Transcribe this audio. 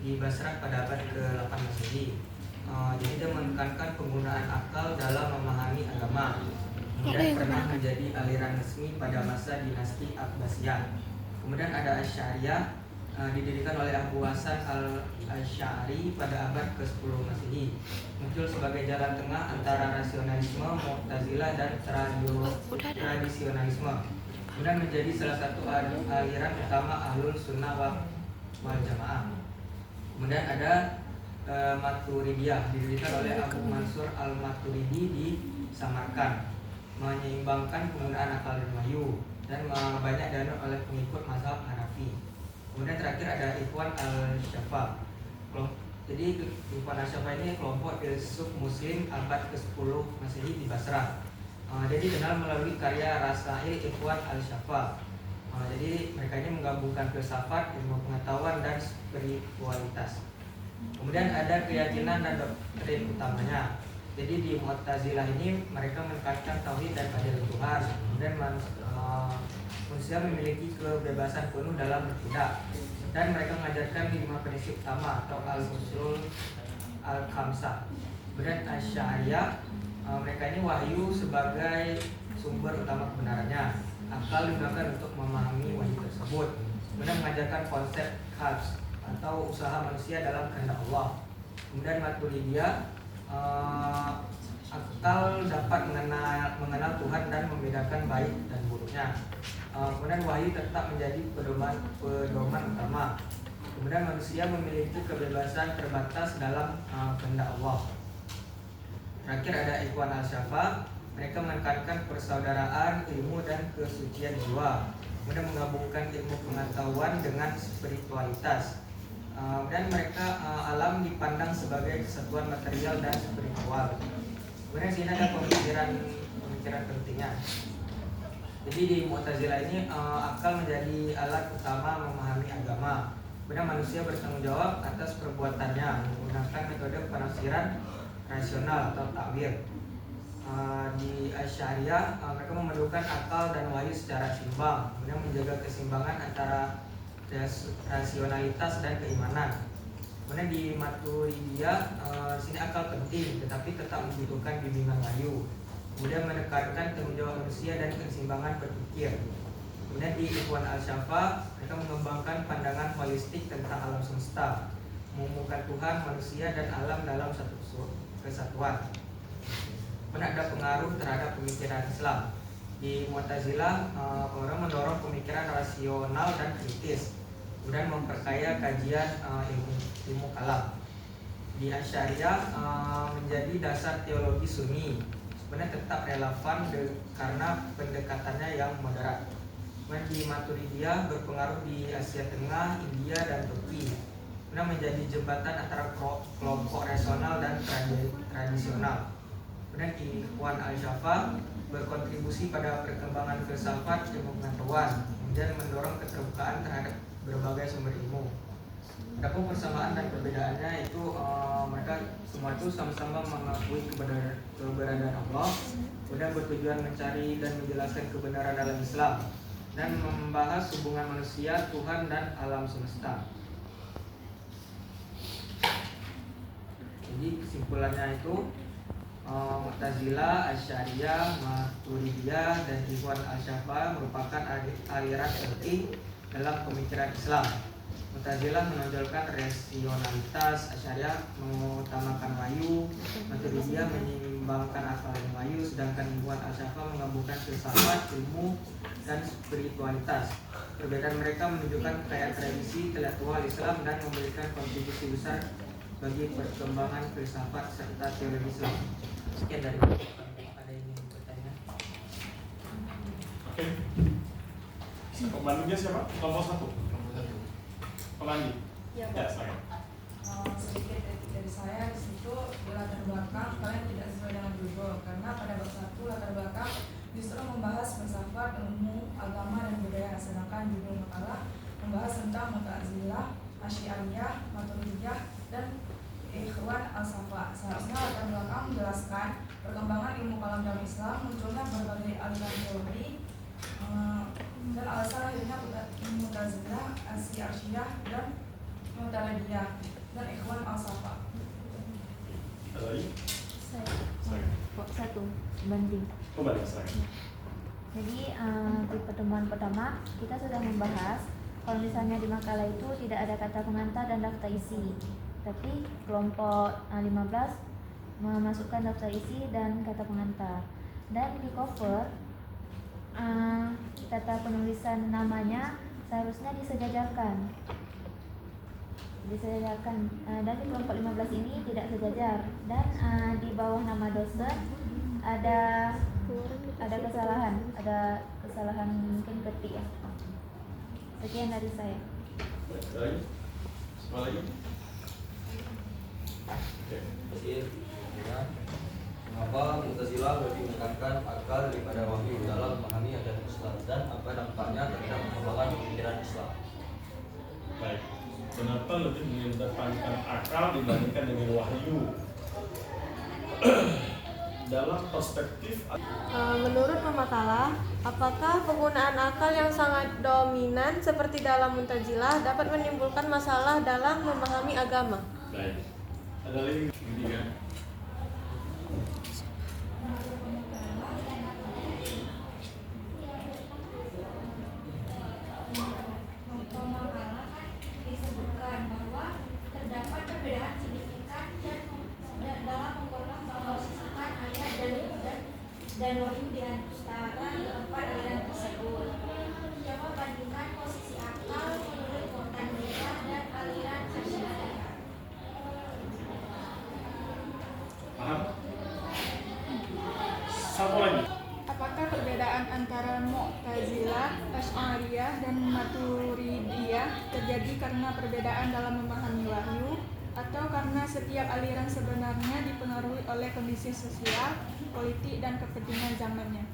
di Basra pada abad ke-8 Masehi. Jadi dia menekankan penggunaan akal dalam memahami agama. Kemudian pernah menjadi aliran resmi pada masa dinasti Abbasiyah. Kemudian ada Asy'ariyah, didirikan oleh Abu Hasan al-Asy'ari pada abad ke-10 Masehi. Muncul sebagai jalan tengah antara rasionalisme, Mu'tazilah dan tradisionalisme. Kemudian menjadi salah satu aliran utama Ahlul Sunnah wal Jamaah. Kemudian ada Maturidiyah, didirikan oleh Abu Mansur al-Maturidi di Samarkand, menyeimbangkan penggunaan akal dan wahyu, dan banyak dianut oleh pengikut mazhab Hanafi. Kemudian terakhir ada Ikhwan al-Syafa. Jadi Ikhwan al-Syafa ini kelompok filsuf muslim abad ke-10 Masehi di Basra. Jadi dikenal melalui karya Rasail Ikhwan al-Syafa. Jadi mereka ini menggabungkan filsafat, ilmu pengetahuan, dan spiritualitas. Kemudian ada keyakinan dan doktrin utamanya. Jadi di Mu'tazilah ini mereka menekankan tauhid dan keadilan Tuhan. Kemudian manusia memiliki kebebasan penuh dalam bertindak. Dan mereka mengajarkan 5 prinsip utama atau al-usul al-khamsah. Kemudian Asy'ariyah, mereka ini wahyu sebagai sumber utama kebenarannya. Akal digunakan untuk memahami wahyu tersebut. Kemudian mengajarkan konsep khalq atau usaha manusia dalam kehendak Allah. Kemudian Maturidiyah, akal dapat mengenal Tuhan dan membedakan baik dan buruknya. Kemudian wahyu tetap menjadi pedoman utama. Kemudian manusia memiliki kebebasan terbatas dalam kehendak Allah. Terakhir ada Ikhwan al-Syafa, mereka menekankan persaudaraan, ilmu, dan kesucian jiwa. Kemudian menggabungkan ilmu pengetahuan dengan spiritualitas. Dan mereka alam dipandang sebagai kesatuan material dan spiritual. Kemudian sini ada pemikiran pentingnya. Jadi di Mu'tazilah ini akal menjadi alat utama memahami agama. Kemudian manusia bertanggung jawab atas perbuatannya menggunakan metode penafsiran rasional atau takwil. Di Asy'ariyah mereka memerlukan akal dan wahyu secara seimbang, kemudian menjaga keseimbangan antara rasionalitas dan keimanan. Kemudian di Maturidiyah sini akal penting, tetapi tetap membutuhkan bimbingan wahyu. Kemudian menekankan tanggung jawab manusia dan keseimbangan berpikir. Kemudian di Ikhwan al-Syafa, mereka mengembangkan pandangan holistik tentang alam semesta, mengumumkan Tuhan, manusia, dan alam dalam satu kesatuan. Kemudian ada pengaruh terhadap pemikiran Islam. Di Mu'tazilah, orang mendorong pemikiran rasional dan kritis, kemudian memperkaya kajian ilmu kalam. Di Asy'ariyah menjadi dasar teologi Sunni, sebenarnya tetap relevan karena pendekatannya yang moderat. Kemudian di Maturidiyah berpengaruh di Asia Tengah, India, dan Turki, kemudian menjadi jembatan antara kelompok rasional dan tradisional. Kemudian di Ikhwan al-Syafa berkontribusi pada perkembangan filsafat ilmu pengetahuan, kemudian mendorong keterbukaan terhadap berbagai sumber ilmu. Adapun persamaan dan perbedaannya itu mereka semua itu sama-sama mengakui keberadaan Allah, kemudian bertujuan mencari dan menjelaskan kebenaran dalam Islam, dan membahas hubungan manusia, Tuhan, dan alam semesta. Jadi kesimpulannya itu Mu'tazilah, Asy'ariyah, Maturidiyah, dan Ikhwan al-Syafa merupakan aliran penting dalam pemikiran Islam. Mu'tazilah menonjolkan rasionalitas, Asy'ariyah mengutamakan wahyu, Maturidiyah menyeimbangkan akal dan wahyu, sedangkan Ikhwan al-Syafa menggabungkan filsafat, ilmu, dan spiritualitas. Perbedaan mereka menunjukkan kekayaan tradisi intelektual Islam dan memberikan kontribusi besar bagi perkembangan filsafat serta teologi Islam. Sekian dari saya. Ada yang ingin bertanya? Oke. Pembantunya siapa? Kelompok 1. Pelani. Ya, Ya, saya. sedikit dari saya di situ di latar belakang kalian tidak sesuai dengan judul karena pada bab 1 latar belakang justru membahas filsafat, ilmu, agama, dan budaya, sedangkan judul makalah membahas tentang Mu'tazilah, Asy'ariyah, Maturidiyah, dan Ikhwan al-Syafa. Seharusnya latar belakang menjelaskan perkembangan ilmu kalam dalam Islam, munculnya berbagai aliran teori, dan alasan akhirnya Mu'tazilah, Asy'ariyah, dan Maturidiyah. dan Ikhwan Al-Safa. Ada lagi? Saya kok satu banding. Kembali saya. Jadi di pertemuan pertama kita sudah membahas kalau misalnya di makalah itu tidak ada kata pengantar dan daftar isi, tapi kelompok 15 memasukkan daftar isi dan kata pengantar. Dan di cover kata penulisan namanya seharusnya disejajarkan. Dan di kelompok 15 ini tidak sejajar, dan di bawah nama dosen ada kesalahan mungkin ketik ya. Sekian dari saya. Baik, ada lagi? Semua lagi? Oke. Ya. Mengapa Mu'tazilah lebih menekankan akal daripada wahyu dalam memahami ajaran Islam, dan apa dampaknya terhadap pengembangan pemikiran Islam? Baik. Kenapa lebih mengedepankan akal dibandingkan dengan wahyu? Dalam perspektif Menurut pemakalah, apakah penggunaan akal yang sangat dominan seperti dalam Mu'tazilah dapat menimbulkan masalah dalam memahami agama? baik. Ada lagi ketiga. Pemakalah disebutkan bahwa terdapat perbedaan signifikan dan dalam menggunakan memposisikan ayat dan wahyu di antara keempat aliran tersebut. Coba bandingkan posisi akal menurut Mu'tazilah dan aliran Asy'ariyah. Paham? Satu lagi. Apakah perbedaan antara Mu'tazilah, Asy'ariyah, dan Maturidiyah terjadi karena perbedaan dalam memahami wahyu, atau karena setiap aliran sebenarnya dipengaruhi oleh kondisi sosial, politik, dan kepentingan zamannya?